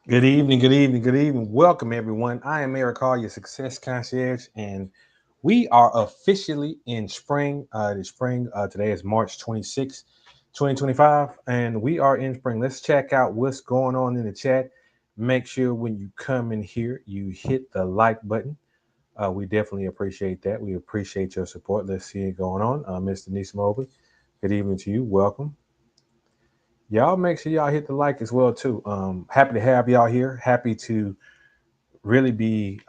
Good evening, good evening, good evening. Welcome, everyone. I am Eric Hall, your success concierge, and we are officially in spring. Today is March 26th, 2025, and we are in spring. Let's check out what's going on in the chat. Make sure when you come in here, you hit the like button. We definitely appreciate that. We appreciate your support. Let's see it going on. Mr. Nisa Mobley, good evening to you. Welcome. Y'all make sure y'all hit the like as well too. Happy to have y'all here. Happy to really be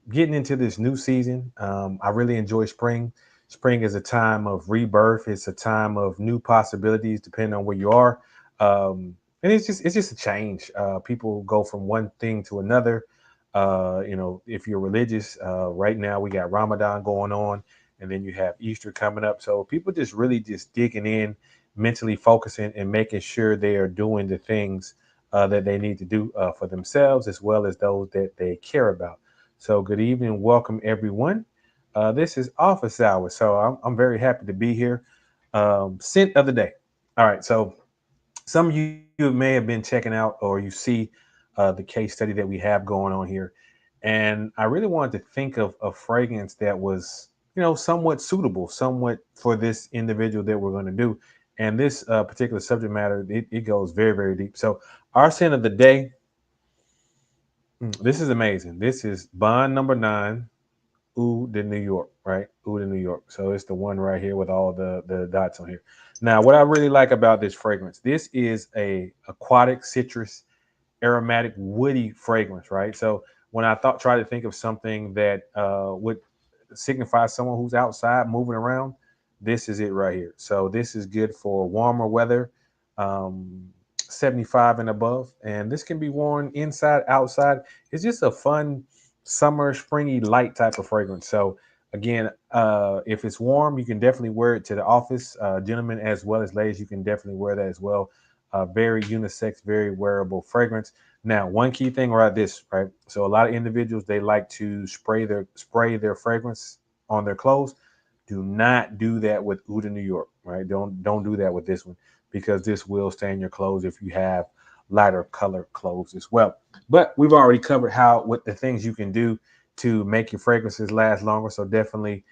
getting into this new season. I really enjoy spring. Spring is a time of rebirth. It's a time of new possibilities, depending on where you are. And it's just a change. People go from one thing to another. If you're religious, right now we got Ramadan going on, and then you have Easter coming up. So people just really just digging in, mentally focusing, and making sure they are doing the things that they need to do for themselves as well as those that they care about. So, good evening, welcome everyone. This is Office Hours, so I'm very happy to be here. Scent of the day. All right, so some of you may have been checking out or you see the case study that we have going on here, and I really wanted to think of a fragrance that was somewhat suitable, somewhat for this individual that we're going to do. And this particular subject matter, it goes very, very deep. So our sin of the day, this is amazing. This is bond number 9, Oud de New York, right? Oud de New York. So it's the one right here with all the dots on here. Now, what I really like about this fragrance, this is a aquatic citrus aromatic woody fragrance, right? So when I try to think of something that would signify someone who's outside moving around, this is it right here. So this is good for warmer weather, um, 75 and above, and this can be worn inside, outside. It's just a fun summer, springy, light type of fragrance. So again, if it's warm, you can definitely wear it to the office, gentlemen as well as ladies. You can definitely wear that as well. Very unisex, very wearable fragrance. Now, one key thing about this, right? So a lot of individuals they like to spray their fragrance on their clothes. Do not do that with Oud in New York, right? Don't do that with this one because this will stain your clothes if you have lighter color clothes as well. But we've already covered how what the things you can do to make your fragrances last longer. So definitely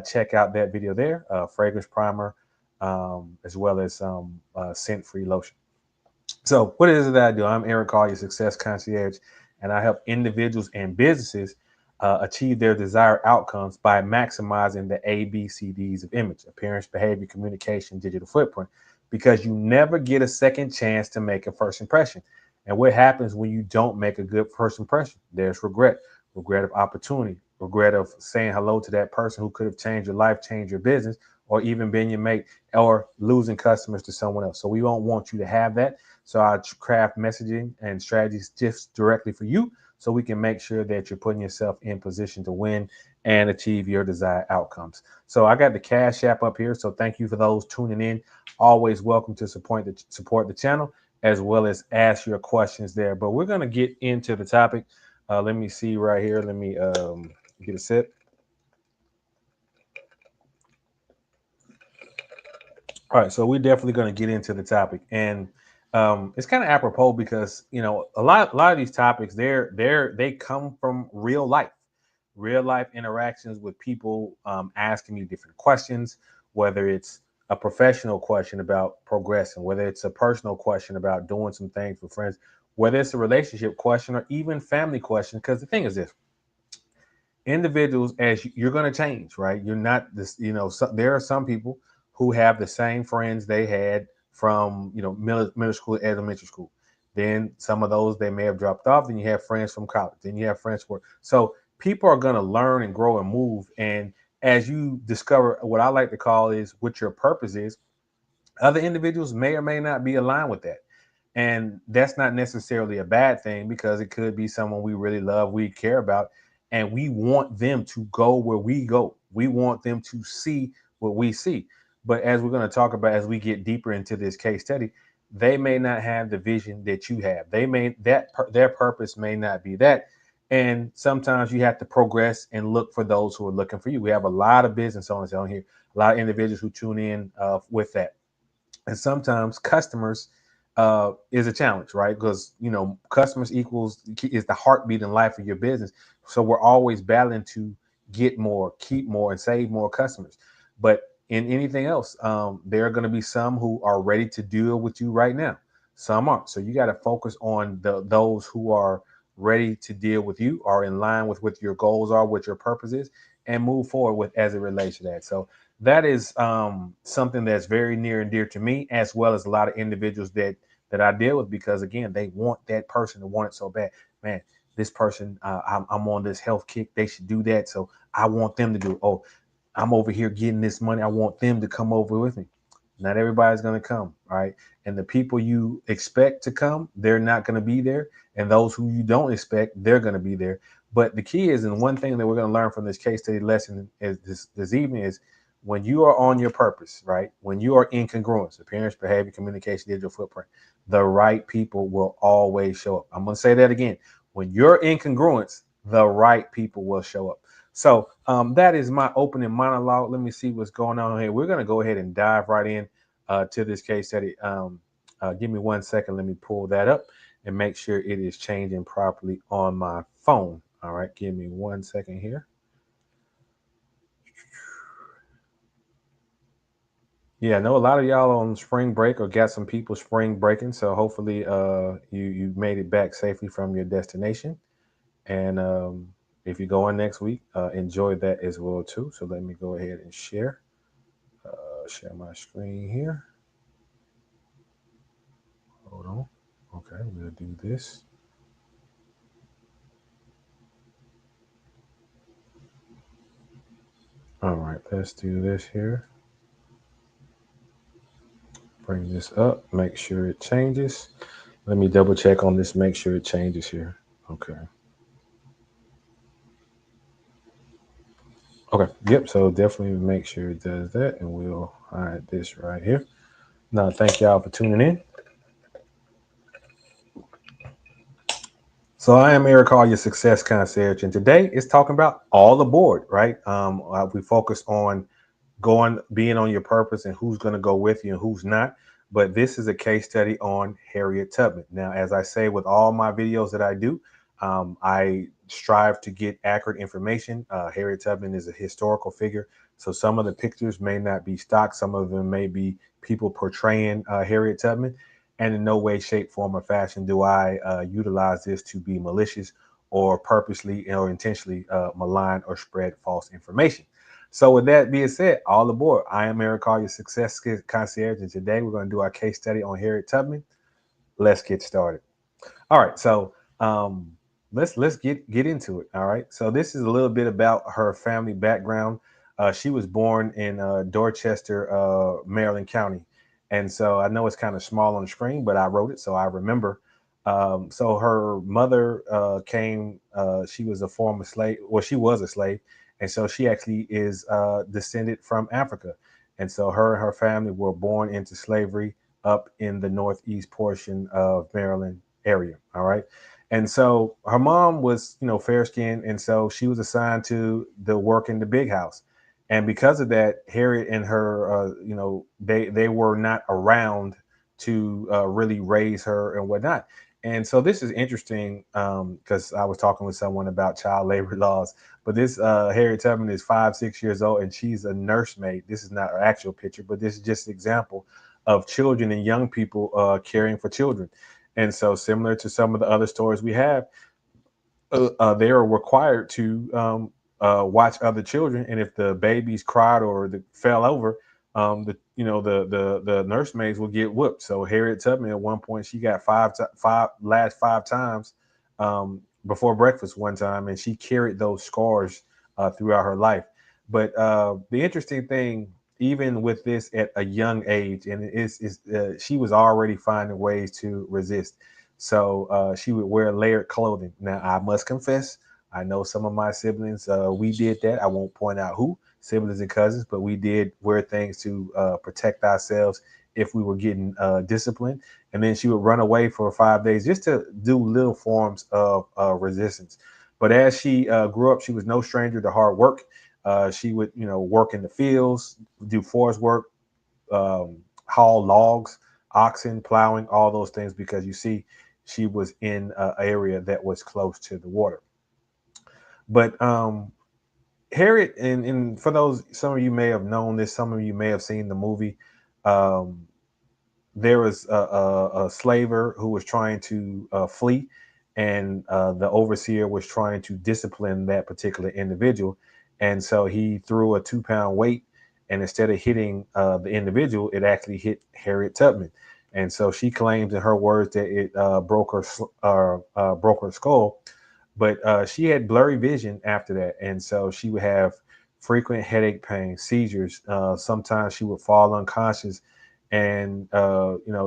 check out that video there, fragrance primer, as well as some scent-free lotion. So, what is it that I do? I'm Eric Hall, your success concierge, and I help individuals and businesses achieve their desired outcomes by maximizing the ABCDs of image: appearance, behavior, communication, digital footprint. Because you never get a second chance to make a first impression. And what happens when you don't make a good first impression? There's regret of opportunity, regret of saying hello to that person who could have changed your life, changed your business, or even been your mate, or losing customers to someone else. So we don't want you to have that. So I craft messaging and strategies just directly for you so we can make sure that you're putting yourself in position to win and achieve your desired outcomes. So I got the Cash App up here. So thank you for those tuning in. Always welcome to support the channel as well as ask your questions there. But we're going to get into the topic. Let me see right here. Let me get a sip. All right, so we're definitely going to get into the topic, and it's kind of apropos because a lot of these topics they come from real life interactions with people asking you different questions, whether it's a professional question about progressing, whether it's a personal question about doing some things with friends, whether it's a relationship question or even family question. Because the thing is this: individuals, as you're going to change, right? You're not this, there are some people who have the same friends they had from, middle school, elementary school. Then some of those they may have dropped off. Then you have friends from college. Then you have friends for, so people are going to learn and grow and move. And as you discover what I like to call is what your purpose is, other individuals may or may not be aligned with that. And that's not necessarily a bad thing because it could be someone we really love, we care about, and we want them to go where we go. We want them to see what we see. But as we're going to talk about as we get deeper into this case study, they may not have the vision that you have. They may their purpose may not be that. And sometimes you have to progress and look for those who are looking for you. We have a lot of business owners on here, a lot of individuals who tune in with that, and sometimes customers is a challenge, right? Because customers equals is the heartbeat and life of your business. So we're always battling to get more, keep more, and save more customers. But in anything else, there are going to be some who are ready to deal with you right now. Some aren't. So you got to focus on those who are ready to deal with you, are in line with what your goals are, what your purpose is, and move forward with as it relates to that. So that is something that's very near and dear to me, as well as a lot of individuals that I deal with, because again, they want that person to want it so bad. Man, this person, I'm on this health kick. They should do that. So I want them to do it. Oh, I'm over here getting this money. I want them to come over with me. Not everybody's going to come, right? And the people you expect to come, they're not going to be there. And those who you don't expect, they're going to be there. But the key is, and one thing that we're going to learn from this case study lesson is this evening is, when you are on your purpose, right? When you are in congruence, appearance, behavior, communication, digital footprint, the right people will always show up. I'm going to say that again. When you're in congruence, the right people will show up. So that is my opening monologue. Let me see what's going on here. We're going to go ahead and dive right in to this case study. Give me 1 second. Let me pull that up and make sure it is changing properly on my phone. All right. Give me 1 second here. Yeah, I know a lot of y'all on spring break or got some people spring breaking. So hopefully you made it back safely from your destination. And if you go in next week, enjoy that as well too. So let me go ahead and share my screen here. Hold on. Okay, we'll do this. All right, let's do this here. Bring this up, make sure it changes. Let me double check on this, make sure it changes here. Okay. Okay. Yep. So definitely make sure it does that, and we'll hide this right here. Now, thank y'all for tuning in. So I am Eric Hall, your success concierge, and today it's talking about all aboard, right? We focus on being on your purpose and who's going to go with you and who's not. But this is a case study on Harriet Tubman. Now, as I say with all my videos that I do, I strive to get accurate information. Harriet Tubman is a historical figure, so some of the pictures may not be stock. Some of them may be people portraying Harriet Tubman. And in no way, shape, form, or fashion do I utilize this to be malicious or purposely or intentionally malign or spread false information. So with that being said, all aboard. I am Eric Carr, your success concierge, and today we're going to do our case study on Harriet Tubman. Let's get started. All right, so let's get into it. All right, so this is a little bit about her family background. She was born in Dorchester, Maryland County, and so I know it's kind of small on the screen, but I wrote it so I remember. So her mother came. She was a former slave. Well, she was a slave, and so she actually is descended from Africa, and so her and her family were born into slavery up in the northeast portion of Maryland area. All right. And so her mom was, fair skinned. And so she was assigned to the work in the big house. And because of that, Harriet and her, they were not around to really raise her and whatnot. And so this is interesting because I was talking with someone about child labor laws. But this Harriet Tubman is 5, 6 years old, and she's a nursemaid. This is not her actual picture, but this is just an example of children and young people caring for children. And so, similar to some of the other stories we have, they are required to watch other children, and if the babies cried or fell over, the nursemaids will get whooped. So Harriet Tubman at one point she got five times before breakfast one time, and she carried those scars throughout her life. But the interesting thing, even with this at a young age, and she was already finding ways to resist. So she would wear layered clothing. Now, I must confess, I know some of my siblings, we did that. I won't point out who, siblings and cousins, but we did wear things to protect ourselves if we were getting disciplined. And then she would run away for 5 days just to do little forms of resistance. But as she grew up, she was no stranger to hard work. She would, work in the fields, do forest work, haul logs, oxen plowing, all those things, because you see, she was in an area that was close to the water. But Harriet, and for those, some of you may have known this, some of you may have seen the movie. Um, there was a slaver who was trying to flee, and the overseer was trying to discipline that particular individual. And so he threw a 2 pound weight, and instead of hitting the individual, it actually hit Harriet Tubman. And so she claims, in her words, that it broke her skull, but she had blurry vision after that, and so she would have frequent headache pain, seizures. Sometimes she would fall unconscious, and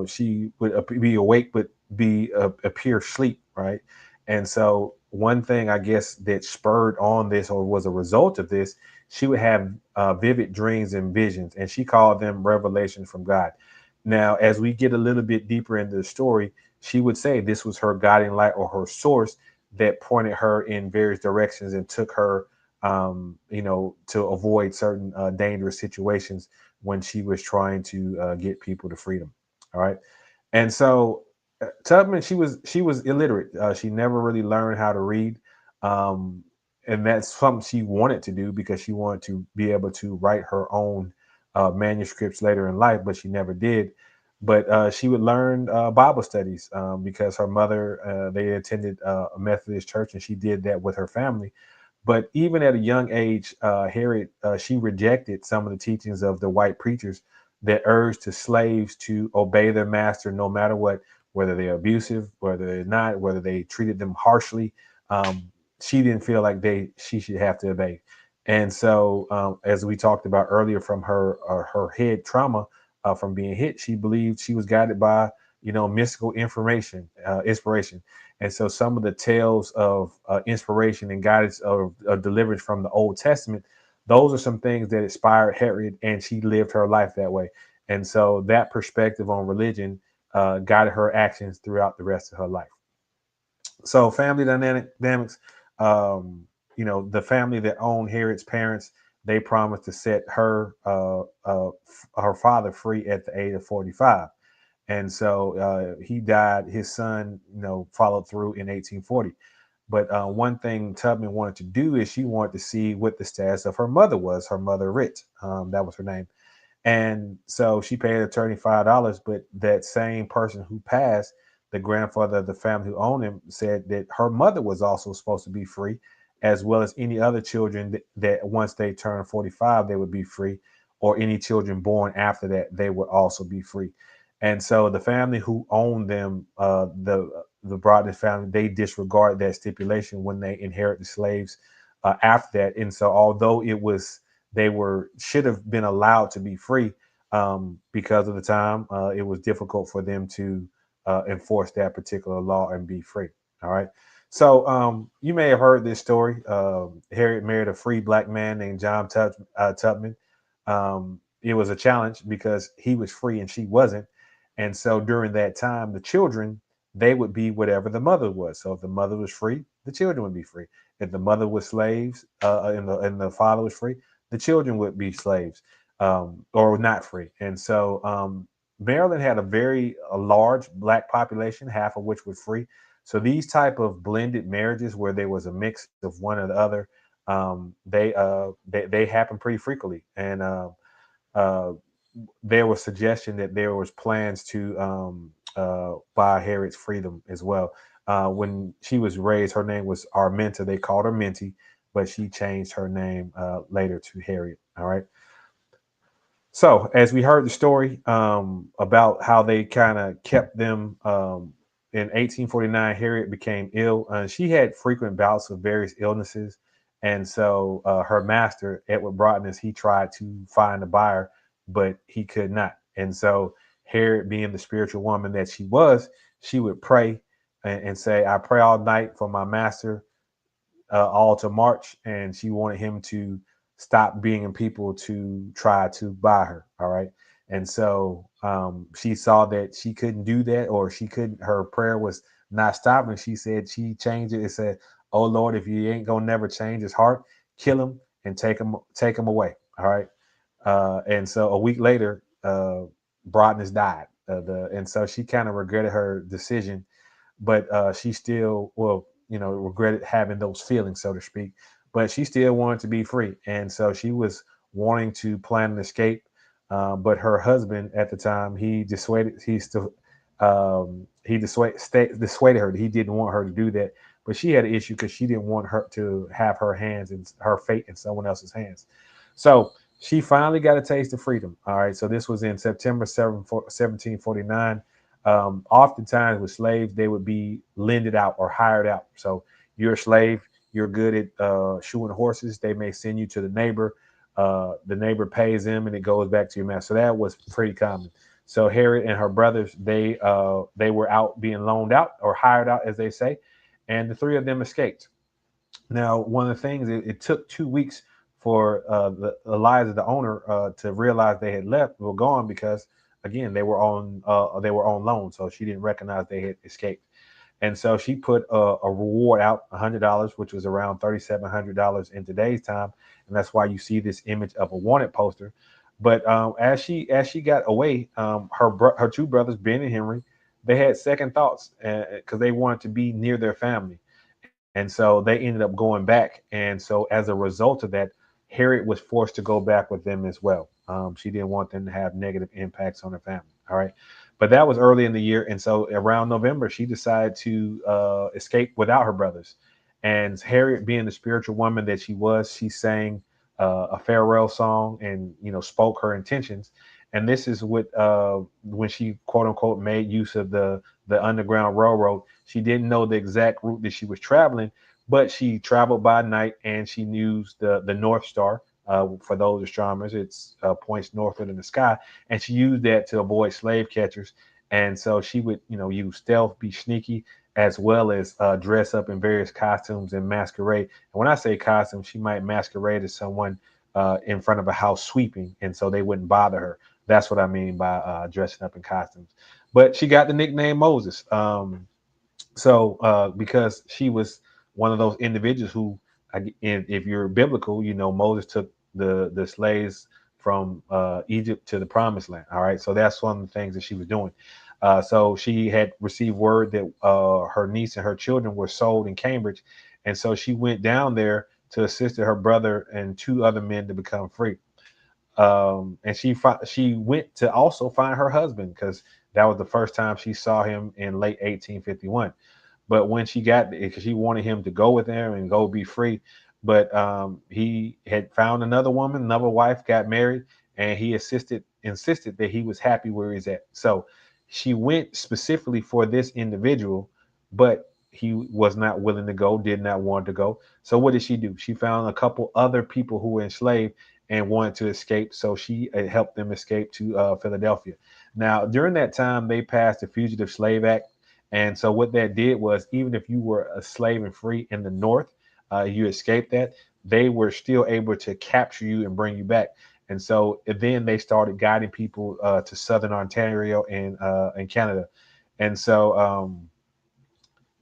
she would be awake but be appear asleep, right? And so one thing, I guess, that spurred on this, or was a result of this, she would have vivid dreams and visions, and she called them revelations from God. Now, as we get a little bit deeper into the story, she would say this was her guiding light, or her source, that pointed her in various directions and took her, to avoid certain dangerous situations when she was trying to get people to freedom. All right. And so Tubman, she was illiterate. She never really learned how to read, um, and that's something she wanted to do because she wanted to be able to write her own manuscripts later in life, but she never did. But she would learn Bible studies because her mother, they attended a Methodist church, and she did that with her family. But even at a young age, Harriet, she rejected some of the teachings of the white preachers that urged the slaves to obey their master no matter what, whether they're abusive, whether they're not, whether they treated them harshly. Um, she didn't feel like she should have to obey. And so, as we talked about earlier, from her head trauma from being hit, she believed she was guided by mystical inspiration. And so some of the tales of inspiration and guidance of deliverance from the Old Testament, those are some things that inspired Harriet, and she lived her life that way. And so that perspective on religion guided her actions throughout the rest of her life. So family dynamics, the family that owned Harriet's parents, they promised to set her father free at the age of 45. And so he died. His son, followed through in 1840. But one thing Tubman wanted to do is she wanted to see what the status of her mother was. Her mother, Rit, that was her name. And so she paid attorney $5. But that same person who passed, the grandfather of the family who owned him, said that her mother was also supposed to be free, as well as any other children that once they turned 45, they would be free, or any children born after that, they would also be free. And so the family who owned them, the Broadus family, they disregard that stipulation when they inherit the slaves after that. And so although they were should have been allowed to be free, because of the time, it was difficult for them to enforce that particular law and be free. All right. So you may have heard this story. Harriet married a free black man named John Tubman. It was a challenge because he was free and she wasn't. And so during that time, the children, they would be whatever the mother was. So if the mother was free, the children would be free. If the mother was slaves, and the father was free, the children would be slaves, or not free. And so Maryland had a large black population, half of which was free. So these type of blended marriages, where there was a mix of one or the other, they happen pretty frequently. And uh, there was suggestion that there was plans to buy Harriet's freedom as well. When she was raised, her name was Arminta. They called her Minty, but she changed her name later to Harriet. All right. So, as we heard the story about how they kind of kept them, in 1849, Harriet became ill. She had frequent bouts of various illnesses. And so her master, Edward Broadness, he tried to find a buyer, but he could not. And so Harriet, being the spiritual woman that she was, she would pray and say, I pray all night for my master, all to March, and she wanted him to stop being people to try to buy her. All right. And so she saw that she couldn't do that, or she couldn't, her prayer was not stopping. She said she changed it and said, oh Lord, if you ain't gonna never change his heart, kill him and take him away. All right. And so a week later, Broadness died. and so she kind of regretted her decision, but she still, well, regretted having those feelings, so to speak. But she still wanted to be free, and so she was wanting to plan an escape. But her husband at the time, dissuaded her. He didn't want her to do that, but she had an issue because she didn't want her to have her hands and her fate in someone else's hands. So she finally got a taste of freedom. All right. So this was in September 1749. Oftentimes with slaves, they would be lended out or hired out. So you're a slave, you're good at shoeing horses. They may send you to the neighbor. The neighbor pays them, and it goes back to your master. So that was pretty common. So Harriet and her brothers, they were out being loaned out or hired out, as they say, and the three of them escaped. Now, one of the things, it took 2 weeks for Eliza, the owner, to realize they had were gone, because again they were on loan, so she didn't recognize they had escaped. And so she put a reward out, $100, which was around $3,700 in today's time, and that's why you see this image of a wanted poster. But as she got away, her two brothers, Ben and Henry, they had second thoughts because they wanted to be near their family, and so they ended up going back. And so as a result of that, Harriet was forced to go back with them as well. She didn't want them to have negative impacts on her family. All right. But that was early in the year. And so around November, she decided to escape without her brothers. And Harriet, being the spiritual woman that she was, she sang a farewell song and, spoke her intentions. And this is what, when she quote unquote made use of the Underground Railroad, she didn't know the exact route that she was traveling, but she traveled by night and she used the North Star. For those astronomers, it's points northward in the sky, and she used that to avoid slave catchers. And so she would, use stealth, be sneaky, as well as dress up in various costumes and masquerade. And when I say costume, she might masquerade as someone in front of a house sweeping, and so they wouldn't bother her. That's what I mean by dressing up in costumes. But she got the nickname Moses. Because she was one of those individuals who, if you're biblical, Moses took the slaves from Egypt to the promised land. All right. So that's one of the things that she was doing. So she had received word that her niece and her children were sold in Cambridge. And so she went down there to assist her brother and two other men to become free. And she went to also find her husband, because that was the first time she saw him in late 1851. But when she got, because she wanted him to go with her and go be free, but he had found another woman, another wife, got married, and he insisted that he was happy where he's at. So she went specifically for this individual, but he was not willing to go, did not want to go. So what did she do? She found a couple other people who were enslaved and wanted to escape. So she helped them escape to Philadelphia. Now, during that time, they passed the Fugitive Slave Act. And so what that did was, even if you were a slave and free in the North, you escaped that, they were still able to capture you and bring you back. And so then they started guiding people to Southern Ontario and Canada. And so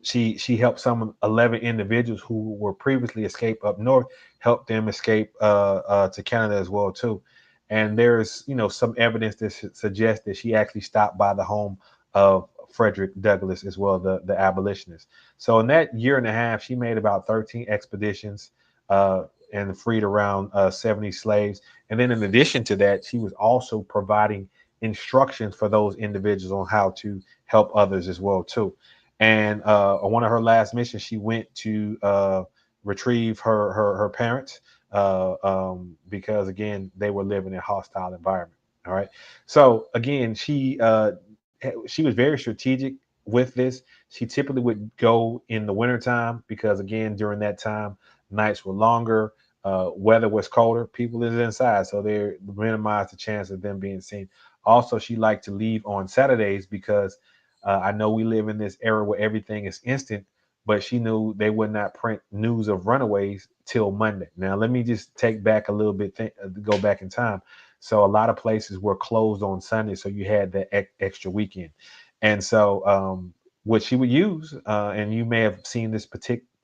she helped some 11 individuals who were previously escaped up north, helped them escape to Canada as well too. And there's some evidence that suggests that she actually stopped by the home of Frederick Douglass as well, the abolitionist. So in that year and a half, she made about 13 expeditions and freed around 70 slaves. And then in addition to that, she was also providing instructions for those individuals on how to help others as well too. And on one of her last missions, she went to retrieve her parents because again they were living in a hostile environment. All right. So again, she was very strategic with this. She typically would go in the wintertime because again during that time nights were longer, weather was colder, people is inside, so they minimize the chance of them being seen. Also, she liked to leave on Saturdays because I know we live in this era where everything is instant, but she knew they would not print news of runaways till Monday. Now, let me just take back a little bit, go back in time. So a lot of places were closed on Sunday, so you had that extra weekend. And so what she would use, and you may have seen this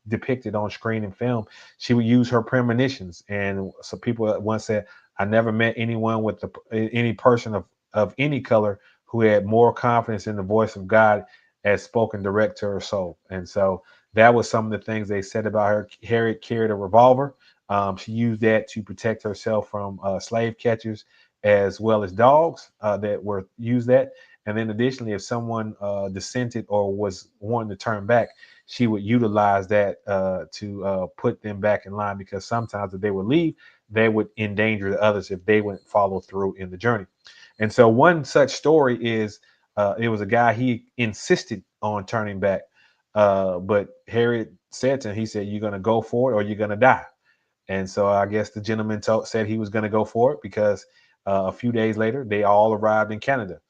depicted on screen and film, she would use her premonitions. And so people once said, I never met anyone with any person of any color who had more confidence in the voice of God as spoken direct to her soul. And so that was some of the things they said about her. Harriet carried a revolver. She used that to protect herself from slave catchers as well as dogs that were used that. And then additionally, if someone dissented or was wanting to turn back, she would utilize that to put them back in line, because sometimes if they would leave, they would endanger the others if they wouldn't follow through in the journey. And so one such story is it was a guy, he insisted on turning back. But Harriet said to him, he said, "You're going to go for it or you're going to die." And so I guess the gentleman said he was going to go for it, because a few days later, they all arrived in Canada.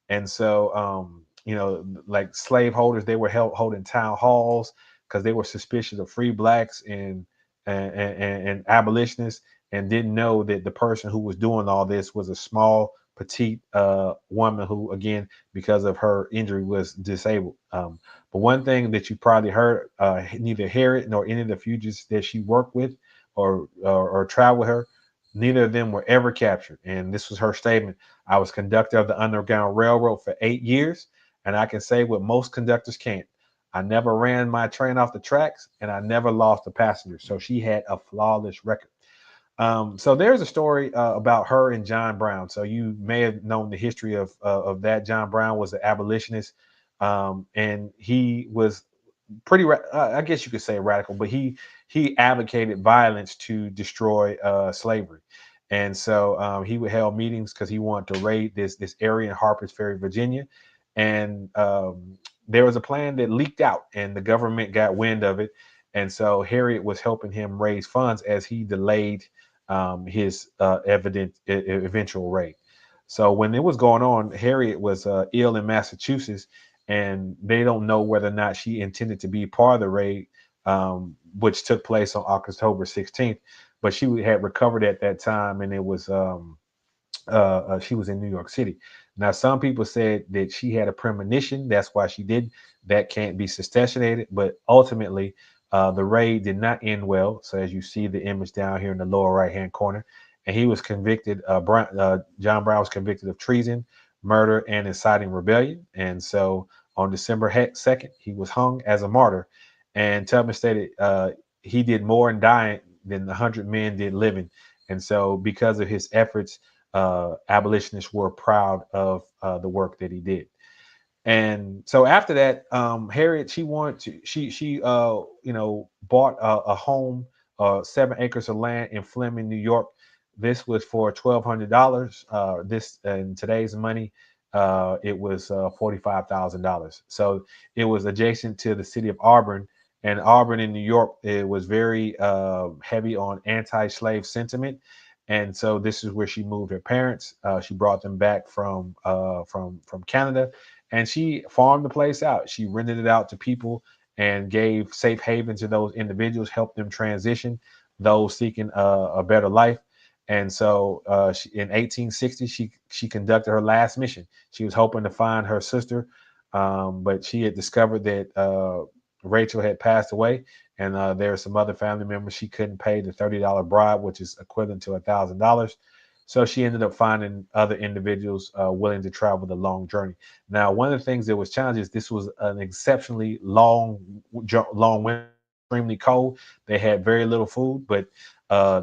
And so, like slaveholders, they were holding town halls because they were suspicious of free blacks and abolitionists, and didn't know that the person who was doing all this was a small, petite woman who, again, because of her injury, was disabled. But one thing that you probably heard, neither Harriet nor any of the fugitives that she worked with or traveled with her, neither of them were ever captured. And this was her statement: "I was conductor of the Underground Railroad for 8 years, and I can say what most conductors can't. I never ran my train off the tracks, and I never lost a passenger." So she had a flawless record. So there's a story about her and John Brown. So you may have known the history of that. John Brown was an abolitionist, and he was pretty, I guess you could say radical, but he advocated violence to destroy slavery. And so he would held meetings because he wanted to raid this area in Harper's Ferry, Virginia. And there was a plan that leaked out, and the government got wind of it. And so Harriet was helping him raise funds as he delayed his eventual raid. So when it was going on, Harriet was ill in Massachusetts, and they don't know whether or not she intended to be part of the raid, which took place on October 16th. But she had recovered at that time, and it was she was in New York City. Now, some people said that she had a premonition. That's why she did. That can't be substantiated. But ultimately, the raid did not end well. So as you see the image down here in the lower right-hand corner, and he was convicted. John Brown was convicted of treason, murder, and inciting rebellion. And so on December 2nd, he was hung as a martyr. And Tubman stated he did more in dying than 100 men did living. And so because of his efforts, abolitionists were proud of the work that he did. And so after that, Harriet, she wanted to, she bought a home, 7 acres of land in Fleming, New York. This was for $1,200. This in today's money, it was $45,000. So it was adjacent to the city of Auburn, and Auburn in New York, it was very heavy on anti-slave sentiment. And so this is where she moved her parents. She brought them back from Canada, and she farmed the place out. She rented it out to people and gave safe haven to those individuals, helped them transition, those seeking a better life. And so in 1860, she conducted her last mission. She was hoping to find her sister, but she had discovered that Rachel had passed away, and there are some other family members she couldn't pay the $30 bribe, which is equivalent to $1,000. So she ended up finding other individuals willing to travel the long journey. Now, one of the things that was challenging is this was an exceptionally long winter, extremely cold. They had very little food, but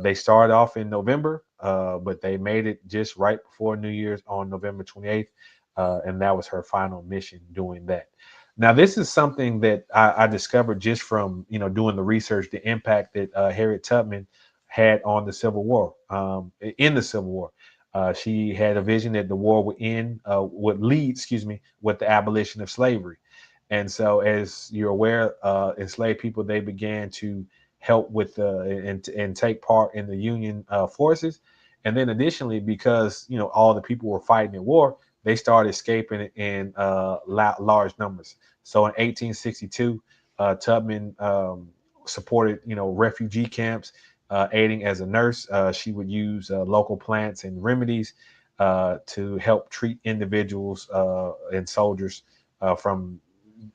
they started off in November, but they made it just right before New Year's on November 28th, and that was her final mission doing that. Now, this is something that I discovered just from doing the research, the impact that Harriet Tubman had on the Civil War. In the Civil War, she had a vision that the war would end, would lead, with the abolition of slavery. And so, as you're aware, enslaved people, they began to help with and take part in the Union forces. And then, additionally, because all the people were fighting in war, they started escaping in large numbers. So in 1862, Tubman supported refugee camps, aiding as a nurse. She would use local plants and remedies to help treat individuals and soldiers from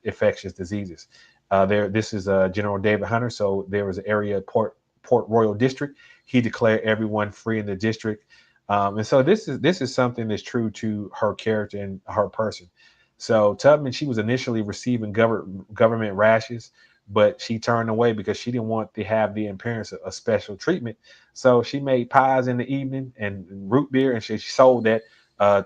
infectious diseases. This is General David Hunter. So there was an area, Port Royal District. He declared everyone free in the district. And so this is something that's true to her character and her person. So Tubman, she was initially receiving government rashes, but she turned away because she didn't want to have the appearance of special treatment. So she made pies in the evening and root beer, and she sold that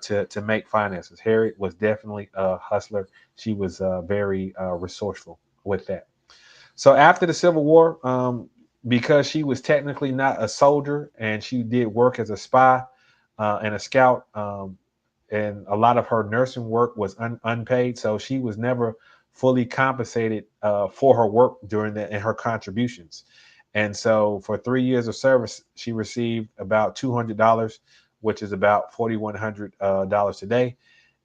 to make finances. Harriet was definitely a hustler. She was very resourceful with that. So after the Civil War, because she was technically not a soldier and she did work as a spy and a scout, and a lot of her nursing work was unpaid, so she was never fully compensated for her work during that and her contributions. And so, for 3 years of service, she received about $200, which is about $4,100 today.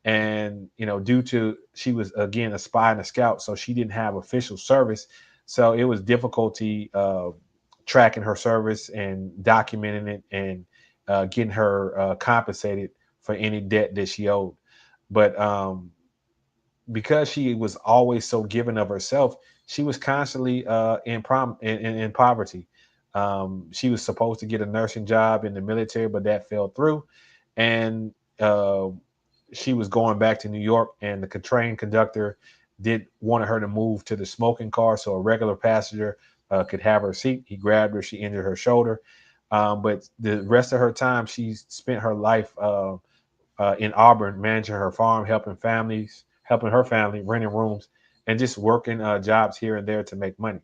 And due to she was again a spy and a scout, so she didn't have official service, so it was difficulty tracking her service and documenting it and getting her compensated for any debt that she owed. But because she was always so given of herself, she was constantly in poverty. She was supposed to get a nursing job in the military, but that fell through. And uh, she was going back to New York, and the train conductor did wanted her to move to the smoking car so a regular passenger could have her seat. He grabbed her, she injured her shoulder. But the rest of her time, she spent her life in Auburn, managing her farm, helping her family, renting rooms, and just working jobs here and there to make money.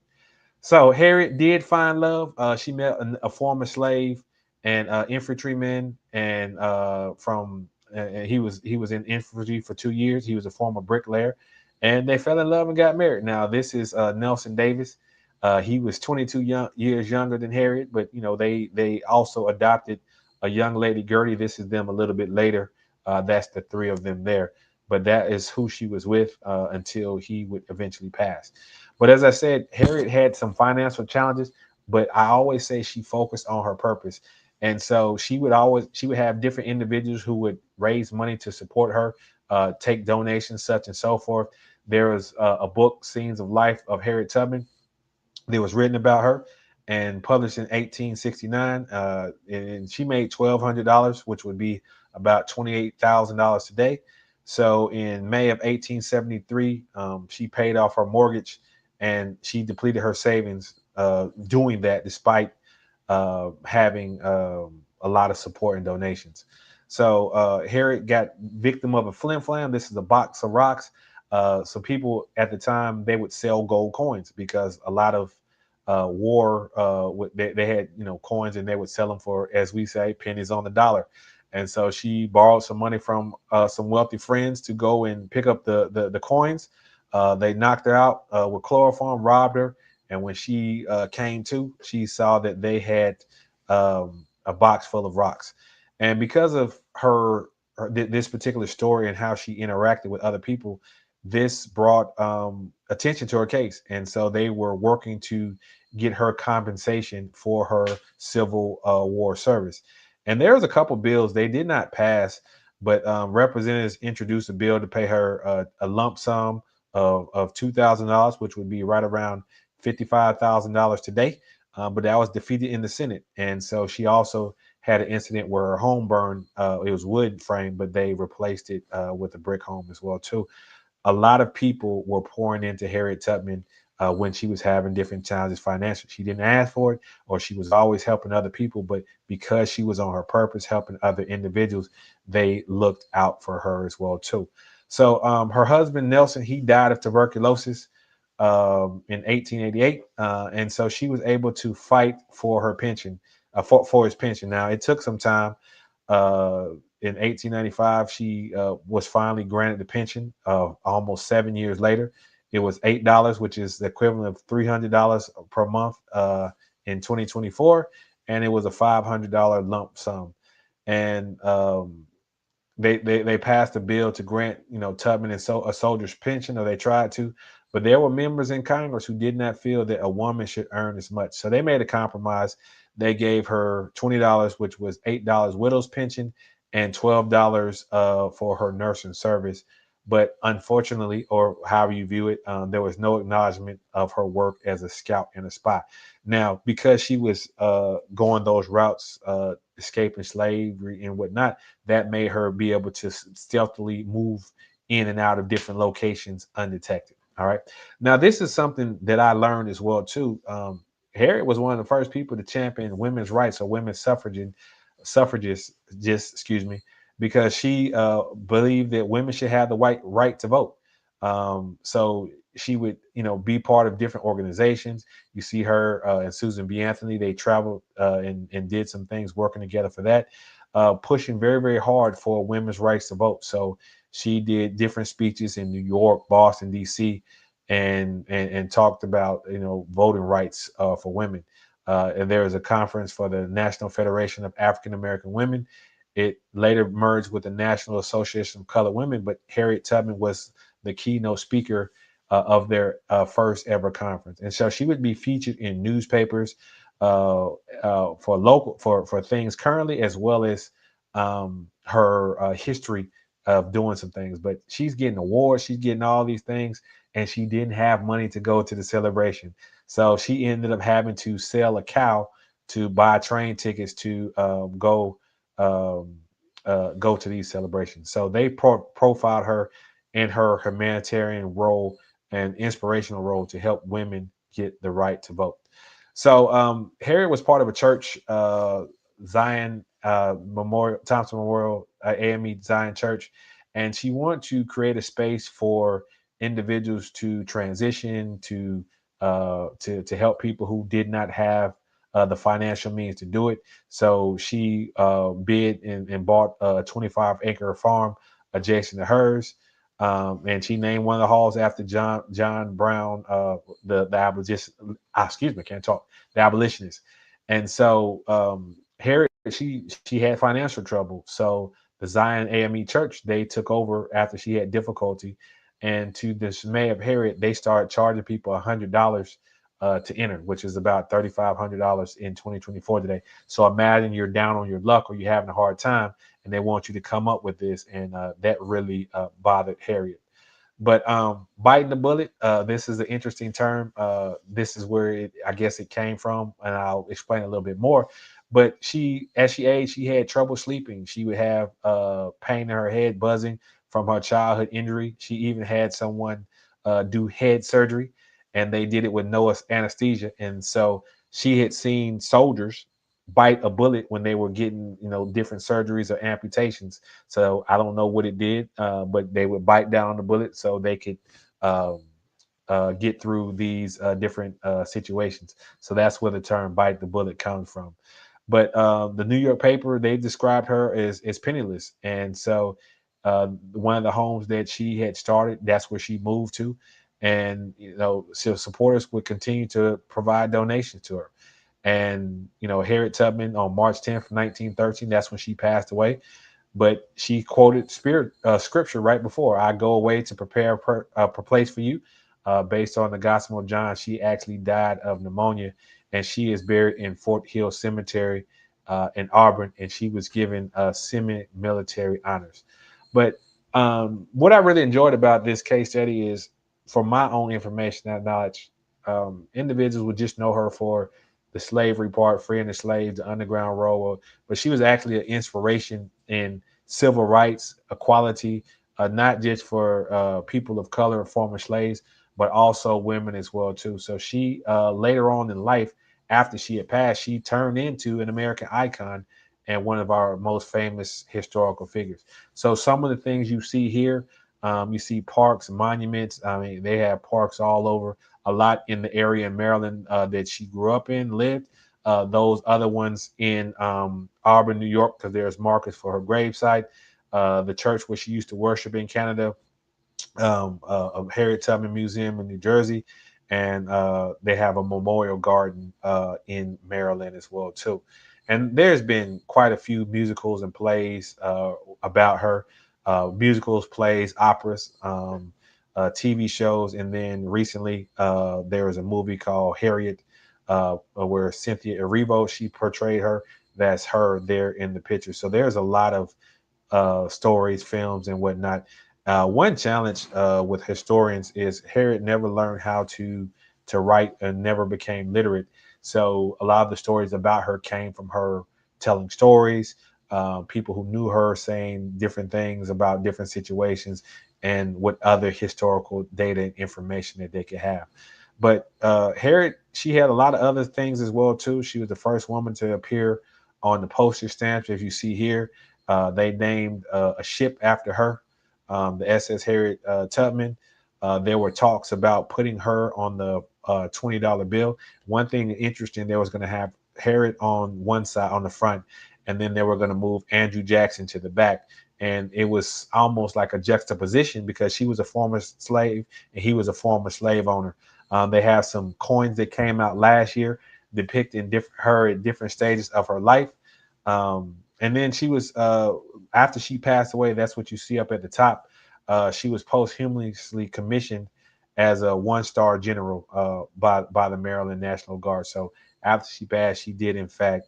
So Harriet did find love. She met a former slave and infantryman, and from and he was in infantry for 2 years. He was a former bricklayer, and they fell in love and got married. Now this is Nelson Davis. He was 22 years younger than Harriet, but they also adopted a young lady, Gertie. This is them a little bit later. That's the three of them there, but that is who she was with until he would eventually pass. But as I said, Harriet had some financial challenges, but I always say she focused on her purpose. And so she would have different individuals who would raise money to support her, take donations, such and so forth. There was a book, Scenes of Life of Harriet Tubman, that was written about her and published in 1869. And she made $1,200, which would be about $28,000 today. So in May of 1873, she paid off her mortgage and she depleted her savings doing that despite having a lot of support and donations. So Harriet got victim of a flim flam. This is a box of rocks. So people at the time they would sell gold coins because a lot of war they had coins and they would sell them for, as we say, pennies on the dollar. And so she borrowed some money from some wealthy friends to go and pick up the coins. They knocked her out with chloroform, robbed her, and when she came to, she saw that they had a box full of rocks. And because of this particular story and how she interacted with other people, this brought attention to her case. And so they were working to get her compensation for her Civil War service. And there was a couple bills they did not pass, but representatives introduced a bill to pay her a lump sum of $2,000, which would be right around $55,000 today. But that was defeated in the Senate. And so she also had an incident where her home burned. It was wood frame, but they replaced it with a brick home as well too. A lot of people were pouring into Harriet Tubman when she was having different challenges financially. She didn't ask for it, or she was always helping other people, but because she was on her purpose, helping other individuals, they looked out for her as well too. So her husband Nelson, he died of tuberculosis in 1888, and so she was able to fight for her pension, for his pension. Now it took some time. Uh, in 1895, she was finally granted the pension. Almost 7 years later, it was $8, which is the equivalent of $300 per month in 2024, and it was a $500 lump sum. And they passed a bill to grant Tubman and so a soldier's pension, or they tried to, but there were members in Congress who did not feel that a woman should earn as much, so they made a compromise. They gave her $20, which was $8 widow's pension, and $12 for her nursing service. But unfortunately, or however you view it, there was no acknowledgement of her work as a scout and a spy. Now, because she was going those routes escaping slavery and whatnot, that made her be able to stealthily move in and out of different locations undetected. All right. Now, this is something that I learned as well too. Harriet was one of the first people to champion women's rights or women's suffragists, just excuse me, because she believed that women should have the right to vote. So she would, be part of different organizations. You see her and Susan B. Anthony. They traveled and did some things working together for that, pushing very, very hard for women's rights to vote. So she did different speeches in New York, Boston, D.C., and talked about voting rights for women. And there was a conference for the National Federation of African American Women. It later merged with the National Association of Colored Women, but Harriet Tubman was the keynote speaker of their first ever conference, and so she would be featured in newspapers for local for things currently, as well as her history of doing some things. But she's getting awards, she's getting all these things, and she didn't have money to go to the celebration, so she ended up having to sell a cow to buy train tickets to um, go to these celebrations. So they profiled her in her humanitarian role and inspirational role to help women get the right to vote. So Harriet was part of a church, Zion Memorial, Thompson Memorial AME Zion Church, and she wanted to create a space for individuals to transition to help people who did not have the financial means to do it. So she bid and bought a 25-acre farm adjacent to hers. And she named one of the halls after John Brown, the abolitionist. Excuse me, can't talk. The abolitionist. And so Harriet, she had financial trouble. So the Zion AME Church, they took over after she had difficulty. And to the dismay of Harriet, they started charging people $100 to enter, which is about $3,500 in 2024 today. So imagine you're down on your luck or you're having a hard time, and they want you to come up with this, and that really bothered Harriet. But biting the bullet, this is an interesting term. This is where I guess it came from, and I'll explain a little bit more. But as she aged, she had trouble sleeping. She would have pain in her head, buzzing from her childhood injury. She even had someone do head surgery, and they did it with no anesthesia. And so she had seen soldiers bite a bullet when they were getting, different surgeries or amputations. So I don't know what it did, but they would bite down on the bullet so they could um, get through these different situations. So that's where the term "bite the bullet" comes from. But the New York paper, they described her as penniless, and so one of the homes that she had started, that's where she moved to, and so supporters would continue to provide donations to her. And Harriet Tubman on March 10th, 1913, that's when she passed away. But she quoted scripture right before, "I go away to prepare a place for you." Based on the Gospel of John, she actually died of pneumonia, and she is buried in Fort Hill Cemetery in Auburn, and she was given semi-military honors. But what I really enjoyed about this case study is, for my own information and knowledge, individuals would just know her for the slavery part, freeing the slaves, the Underground Railroad, but she was actually an inspiration in civil rights, equality, not just for people of color and former slaves, but also women as well too. So she later on in life, after she had passed, she turned into an American icon and one of our most famous historical figures. So some of the things you see here, you see parks, monuments. I mean, they have parks all over. A lot in the area in Maryland that she grew up in, lived. Those other ones in Auburn, New York, because there's markers for her gravesite. The church where she used to worship in Canada, of Harriet Tubman Museum in New Jersey, and they have a memorial garden in Maryland as well too. And there's been quite a few musicals and plays about her, musicals, plays, operas, TV shows, and then recently there was a movie called Harriet, where Cynthia Erivo, she portrayed her. That's her there in the picture. So there's a lot of stories, films, and whatnot. One challenge with historians is Harriet never learned how to write and never became literate. So a lot of the stories about her came from her telling stories, people who knew her saying different things about different situations, and what other historical data and information that they could have. But Harriet, she had a lot of other things as well too. She was the first woman to appear on the postage stamps. If you see here, they named a ship after her, the SS Harriet Tubman. There were talks about putting her on the $20 bill. One thing interesting, there was going to have Harriet on one side on the front, and then they were going to move Andrew Jackson to the back. And it was almost like a juxtaposition because she was a former slave and he was a former slave owner. They have some coins that came out last year depicting her at different stages of her life. And then she was, after she passed away, that's what you see up at the top. She was posthumously commissioned as a one-star general by the Maryland National Guard. So after she passed, she did in fact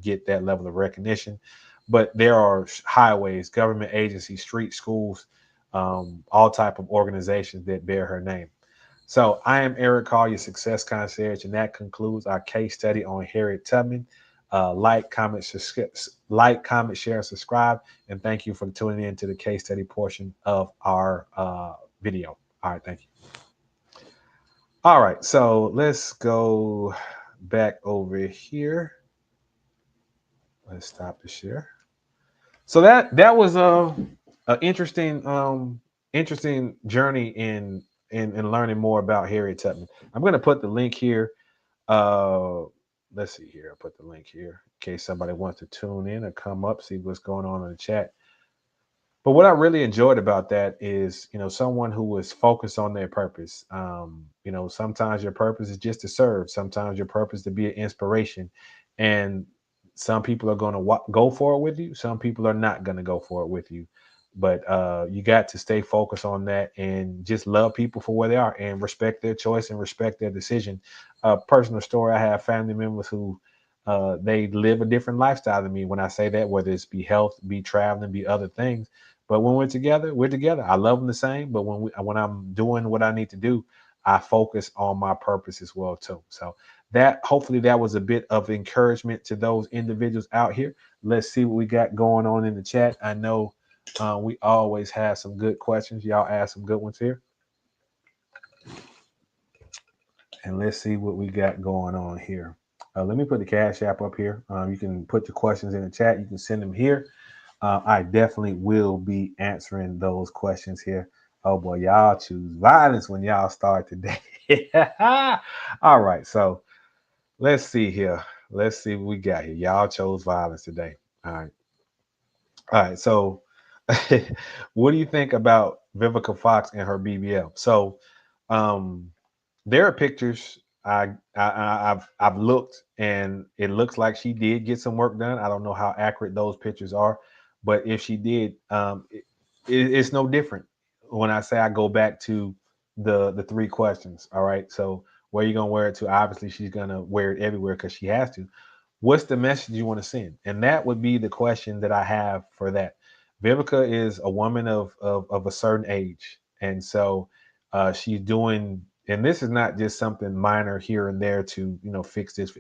get that level of recognition. But there are highways, government agencies, street schools, all type of organizations that bear her name. So I am Eric Hall, your success concierge, and that concludes our case study on Harriet Tubman. Like, comment, share, and subscribe. And thank you for tuning in to the case study portion of our video. All right, thank you. All right, so let's go back over here. Let's stop the share. So that was a interesting journey in learning more about Harriet Tubman. I'm going to put the link here. Uh, let's see here. I'll put the link here in case somebody wants to tune in or come up, see what's going on in the chat. But what I really enjoyed about that is, someone who was focused on their purpose. Sometimes your purpose is just to serve. Sometimes your purpose is to be an inspiration. And some people are going to go for it with you. Some people are not going to go for it with you. But you got to stay focused on that and just love people for where they are and respect their choice and respect their decision. Personal story, I have family members who they live a different lifestyle than me. When I say that, whether it's be health, be traveling, be other things, but when we're together, we're together. I love them the same. But when I'm doing what I need to do, I focus on my purpose as well too. So that hopefully that was a bit of encouragement to those individuals out here. Let's see what we got going on in the chat. I know we always have some good questions. Y'all ask some good ones here, and let's see what we got going on here. Let me put the Cash App up here. You can put your questions in the chat. You can send them here. I definitely will be answering those questions here. Oh boy, y'all choose violence when y'all start today. All right, so let's see here. Let's see what we got here. Y'all chose violence today. All right. All right. So, what do you think about Vivica Fox and her BBL? So, um, there are pictures. I've looked, and it looks like she did get some work done. I don't know how accurate those pictures are, but if she did, it's no different. When I say I go back to the three questions, all right. So where you gonna wear it to? Obviously, she's gonna wear it everywhere because she has to. What's the message you want to send? And that would be the question that I have for that. Vivica is a woman of a certain age, and so she's doing, and this is not just something minor here and there to fix this,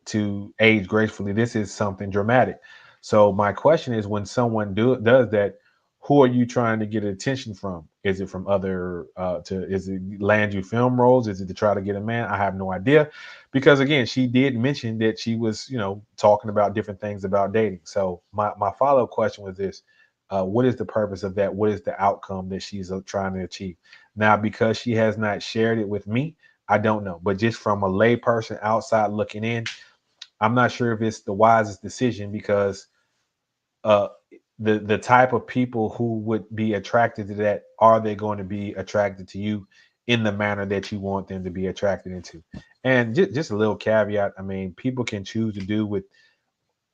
to age gracefully. This is something dramatic. So my question is, when someone does that, who are you trying to get attention from? Is it from other is it land you film roles? Is it to try to get a man? I have no idea. Because again, she did mention that she was, talking about different things about dating. So my follow-up question was this: what is the purpose of that? What is the outcome that she's trying to achieve? Now, because she has not shared it with me, I don't know. But just from a lay person outside looking in, I'm not sure if it's the wisest decision because uh, the type of people who would be attracted to that, are they going to be attracted to you in the manner that you want them to be attracted into? And just a little caveat. I mean, people can choose to do with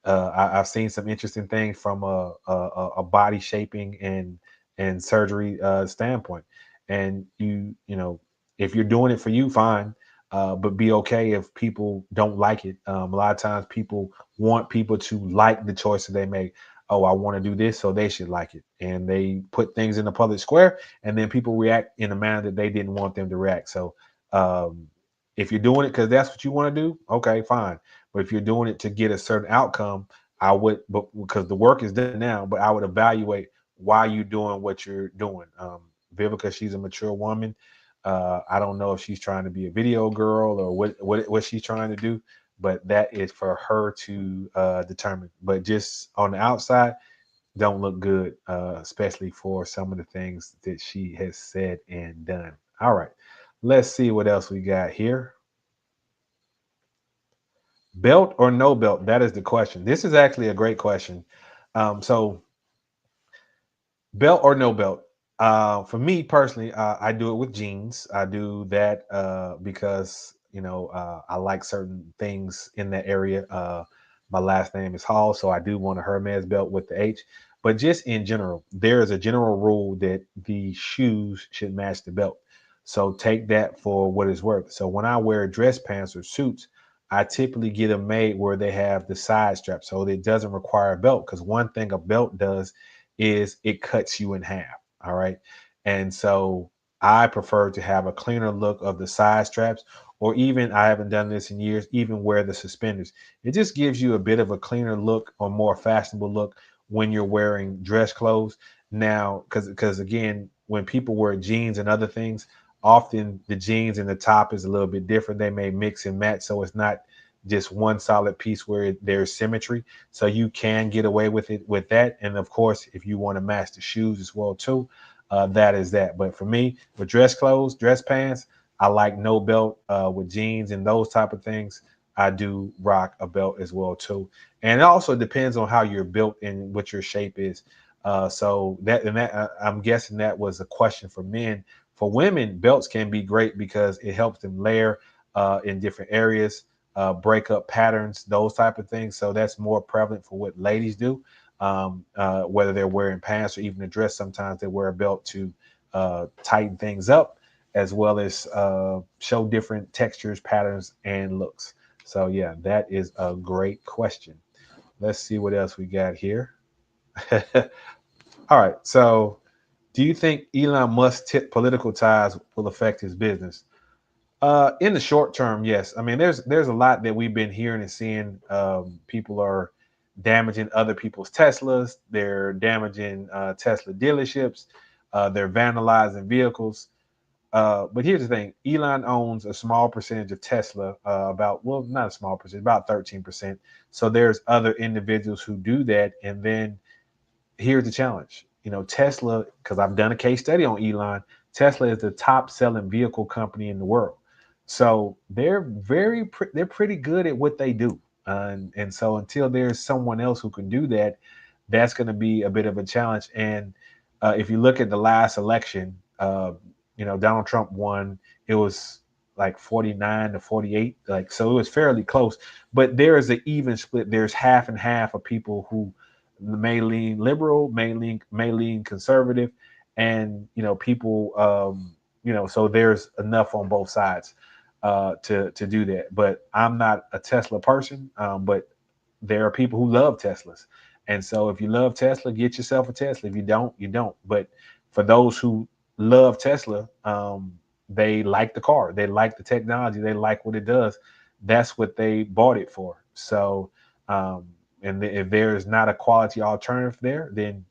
I've seen some interesting things from a body shaping and surgery standpoint. And if you're doing it for you, fine. But be okay if people don't like it. A lot of times people want people to like the choices they make. Oh, I want to do this, so they should like it. And they put things in the public square, and then people react in a manner that they didn't want them to react. So if you're doing it because that's what you want to do, okay, fine. But if you're doing it to get a certain outcome, I would, but because the work is done now, but I would evaluate why you doing what you're doing. Vivica, she's a mature woman. I don't know if she's trying to be a video girl or what she's trying to do, but that is for her to determine. But just on the outside, don't look good, especially for some of the things that she has said and done. All right, let's see what else we got here. Belt or no belt? That is the question. This is actually a great question. So belt or no belt? For me personally, I do it with jeans. I do that because I like certain things in that area. My last name is Hall, so I do want a Hermes belt with the H. But just in general, there is a general rule that the shoes should match the belt. So take that for what it's worth. So when I wear dress pants or suits, I typically get them made where they have the side strap, so it doesn't require a belt. Because one thing a belt does is it cuts you in half. All right. And so I prefer to have a cleaner look of the side straps, or even I haven't done this in years, even wear the suspenders. It just gives you a bit of a cleaner look or more fashionable look when you're wearing dress clothes. Now, because again, when people wear jeans and other things, often the jeans and the top is a little bit different. They may mix and match, so it's not just one solid piece where there's symmetry. So you can get away with it with that. And of course, if you want to match the shoes as well too, that is that. But for me, with dress clothes, dress pants, I like no belt. With jeans and those type of things, I do rock a belt as well too. And it also depends on how you're built and what your shape is. So I'm guessing that was a question for men. For women, belts can be great because it helps them layer in different areas, break up patterns, those type of things. So that's more prevalent for what ladies do. Whether they're wearing pants or even a dress, sometimes they wear a belt to tighten things up, as well as show different textures, patterns, and looks. So yeah, that is a great question. Let's see what else we got here. All right. So, do you think Elon Musk's political ties will affect his business? In the short term, yes. I mean, there's a lot that we've been hearing and seeing. People are damaging other people's Teslas. They're damaging Tesla dealerships. They're vandalizing vehicles. But here's the thing: Elon owns a small percentage of Tesla. Not a small percentage, about 13%. So there's other individuals who do that, and then here's the challenge. Tesla, because I've done a case study on Elon, Tesla is the top selling vehicle company in the world. So they're pretty good at what they do. And so until there's someone else who can do that, that's going to be a bit of a challenge. And if you look at the last election, Donald Trump won. It was like 49-48. Like, so it was fairly close, but there is an even split. There's half and half of people who may lean liberal, may lean conservative, and people, so there's enough on both sides to do that. But I'm not a Tesla person, but there are people who love Teslas, and so if you love Tesla, get yourself a Tesla. If you don't, you don't. But for those who love Tesla, they like the car, they like the technology, they like what it does. That's what they bought it for. So um, and if there is not a quality alternative there, then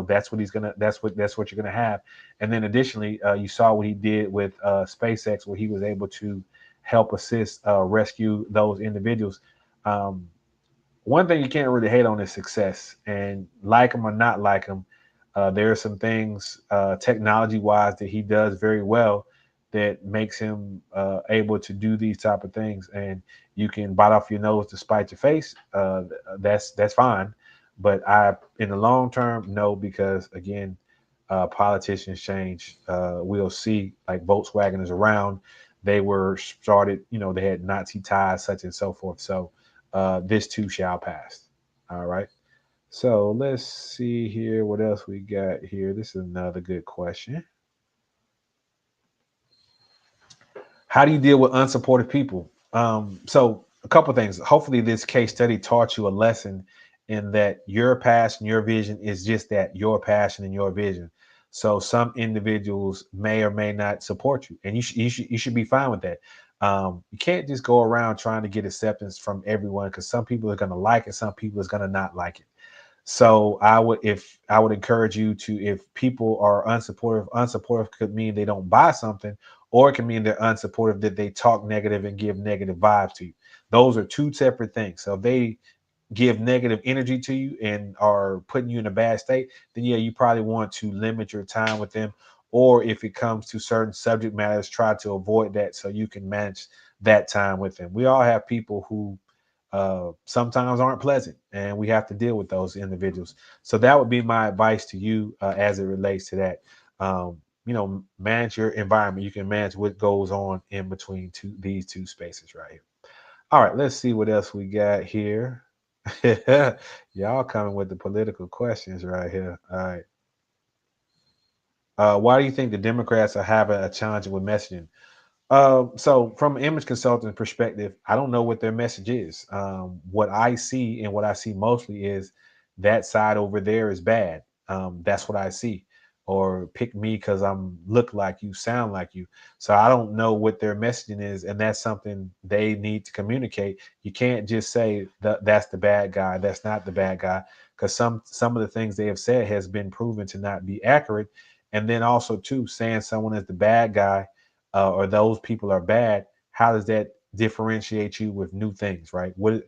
that's what you're gonna have. And then additionally, you saw what he did with SpaceX, where he was able to help assist rescue those individuals. Um, One thing you can't really hate on is success, and like him or not like him, there are some things technology wise that he does very well that makes him able to do these type of things. And you can bite off your nose to spite your face. That's fine, but I, in the long term, no, because again, politicians change. We'll see, like Volkswagen is around. They were started, they had Nazi ties, such and so forth. So this too shall pass. All right. So let's see here what else we got here. This is another good question. How do you deal with unsupportive people? So a couple things. Hopefully, this case study taught you a lesson in that your passion, your vision is just that, your passion and your vision. So some individuals may or may not support you, and you should be fine with that. You can't just go around trying to get acceptance from everyone, because some people are going to like it, some people is going to not like it. So I would encourage you to, if people are unsupportive could mean they don't buy something, or it can mean they're unsupportive, that they talk negative and give negative vibes to you. Those are two separate things. So if they give negative energy to you and are putting you in a bad state, then yeah, you probably want to limit your time with them. Or if it comes to certain subject matters, try to avoid that so you can manage that time with them. We all have people who sometimes aren't pleasant, and we have to deal with those individuals. So that would be my advice to you as it relates to that. Manage your environment. You can manage what goes on in between these two spaces right here. All right, let's see what else we got here. Y'all coming with the political questions right here. All right. Why do you think the Democrats are having a challenge with messaging? So from an image consultant perspective, I don't know what their message is. What I see, and what I see mostly, is that side over there is bad. That's what I see. Or pick me because I'm look like you, sound like you. So I don't know what their messaging is, and that's something they need to communicate. You can't just say that that's the bad guy. That's not the bad guy, because some of the things they have said has been proven to not be accurate. And then also too, saying someone is the bad guy, or those people are bad, how does that differentiate you with new things, right? What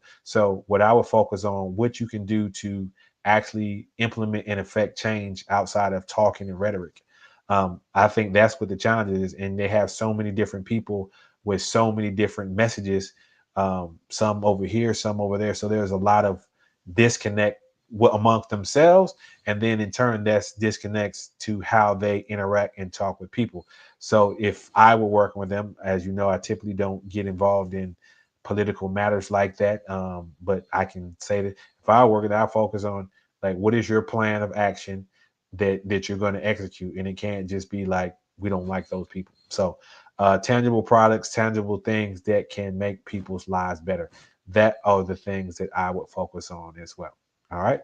I would focus on, what you can do to actually implement and affect change outside of talking and rhetoric. I think that's what the challenge is, and they have so many different people with so many different messages, some over here, some over there. So there's a lot of disconnect amongst themselves, and then in turn, that's disconnects to how they interact and talk with people. So if I were working with them, as you know, I typically don't get involved in political matters like that. But I can say that if I were working, I focus on, like, what is your plan of action that you're going to execute, and it can't just be like, we don't like those people. So tangible products, tangible things that can make people's lives better. That are the things that I would focus on as well. All right.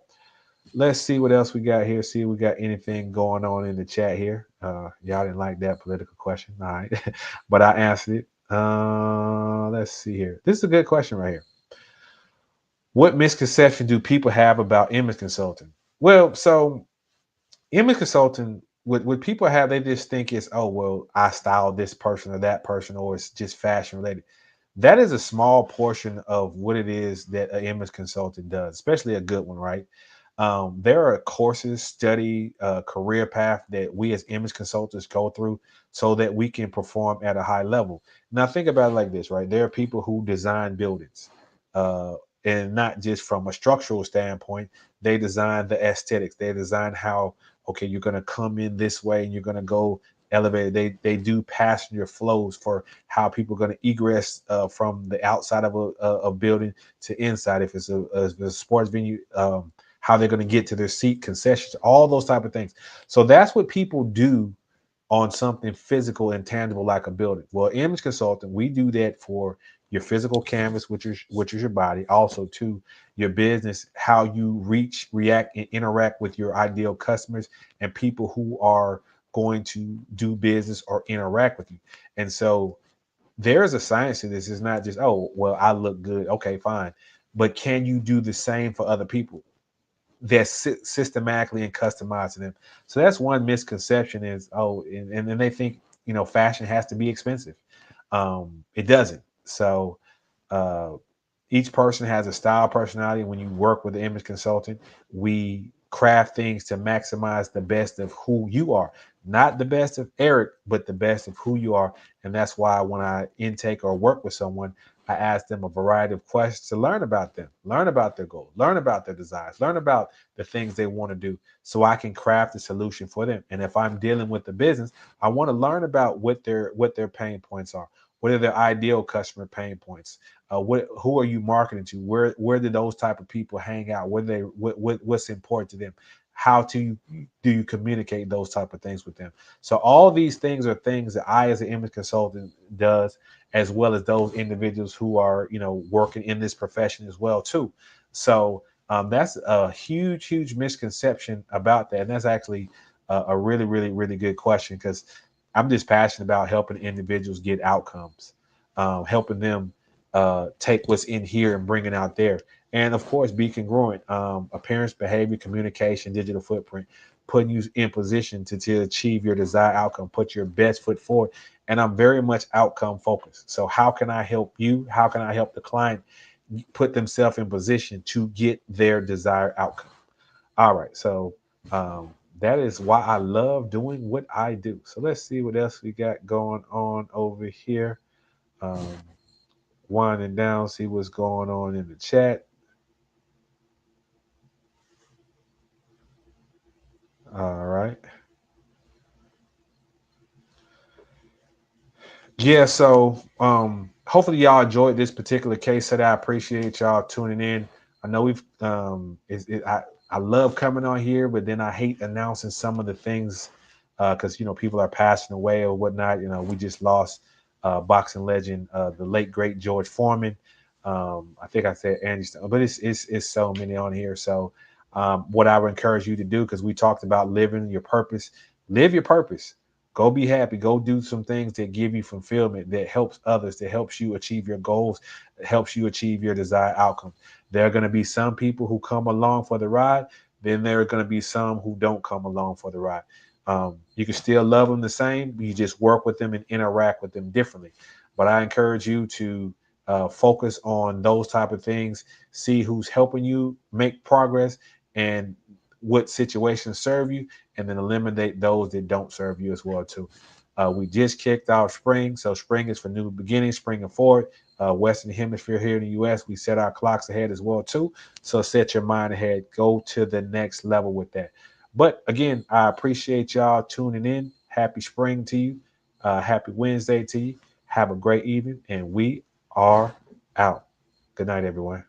Let's see what else we got here. See if we got anything going on in the chat here. Y'all didn't like that political question. All right. But I answered it. Let's see here. This is a good question right here. What misconception do people have about image consulting? Well, so image consulting, what people have, they just think it's, oh, well, I styled this person or that person, or it's just fashion related. That is a small portion of what it is that an image consultant does, especially a good one, right? There are courses, study, career path that we as image consultants go through so that we can perform at a high level. Now, think about it like this, right? There are people who design buildings, uh, and not just from a structural standpoint. They design the aesthetics. They design how, okay, you're going to come in this way and you're going to go elevated. They do passenger flows for how people are going to egress from the outside of a building to inside. If it's a sports venue, how they're going to get to their seat concessions, all those type of things. So that's what people do on something physical and tangible like a building. Well, image consultant, we do that for your physical canvas, which is your body, also to your business, how you reach, react, and interact with your ideal customers and people who are going to do business or interact with you. And so there is a science to this. It's not just, oh, well, I look good. Okay, fine. But can you do the same for other people? That's systematically and customizing them. So that's one misconception is, oh, and then they think, fashion has to be expensive. It doesn't. So uh, each person has a style, personality. When you work with the image consultant, we craft things to maximize the best of who you are, not the best of Eric, but the best of who you are. And that's why when I intake or work with someone, I ask them a variety of questions to learn about them, learn about their goals, learn about their desires, learn about the things they want to do, so I can craft a solution for them. And if I'm dealing with the business, I want to learn about what their pain points are. What are their ideal customer pain points? Who are you marketing to? Where do those type of people hang out? What's important to them? How do you communicate those type of things with them? So all these things are things that I, as an image consultant, does, as well as those individuals who are working in this profession as well too. So that's a huge misconception about that, and that's actually a really really really good question, because I'm just passionate about helping individuals get outcomes. helping them take what's in here and bring it out there. And of course, be congruent. Appearance, behavior, communication, digital footprint, putting you in position to achieve your desired outcome, put your best foot forward. And I'm very much outcome focused. So, how can I help you? How can I help the client put themselves in position to get their desired outcome? All right. So, um, that is why I love doing what I do. So, let's see what else we got going on over here. Um, Winding down, see what's going on in the chat. All right. Yeah, so hopefully y'all enjoyed this particular case study. I appreciate y'all tuning in. I know we've I love coming on here, but then I hate announcing some of the things because people are passing away or whatnot. We just lost boxing legend, the late great George Foreman. I think I said Andy, but it's so many on here. So what I would encourage you to do, because we talked about living your purpose, live your purpose. Go be happy. Go do some things that give you fulfillment, that helps others, that helps you achieve your goals, that helps you achieve your desired outcome. There are going to be some people who come along for the ride. Then there are going to be some who don't come along for the ride. You can still love them the same. You just work with them and interact with them differently. But I encourage you to focus on those type of things. See who's helping you make progress and what situations serve you, and then eliminate those that don't serve you as well too. We just kicked off spring, so spring is for new beginnings, spring and forward. Western Hemisphere here in the U.S., we set our clocks ahead as well too. So set your mind ahead, go to the next level with that. But again, I appreciate y'all tuning in. Happy spring to you. Happy Wednesday to you. Have a great evening, and we are out. Good night, everyone.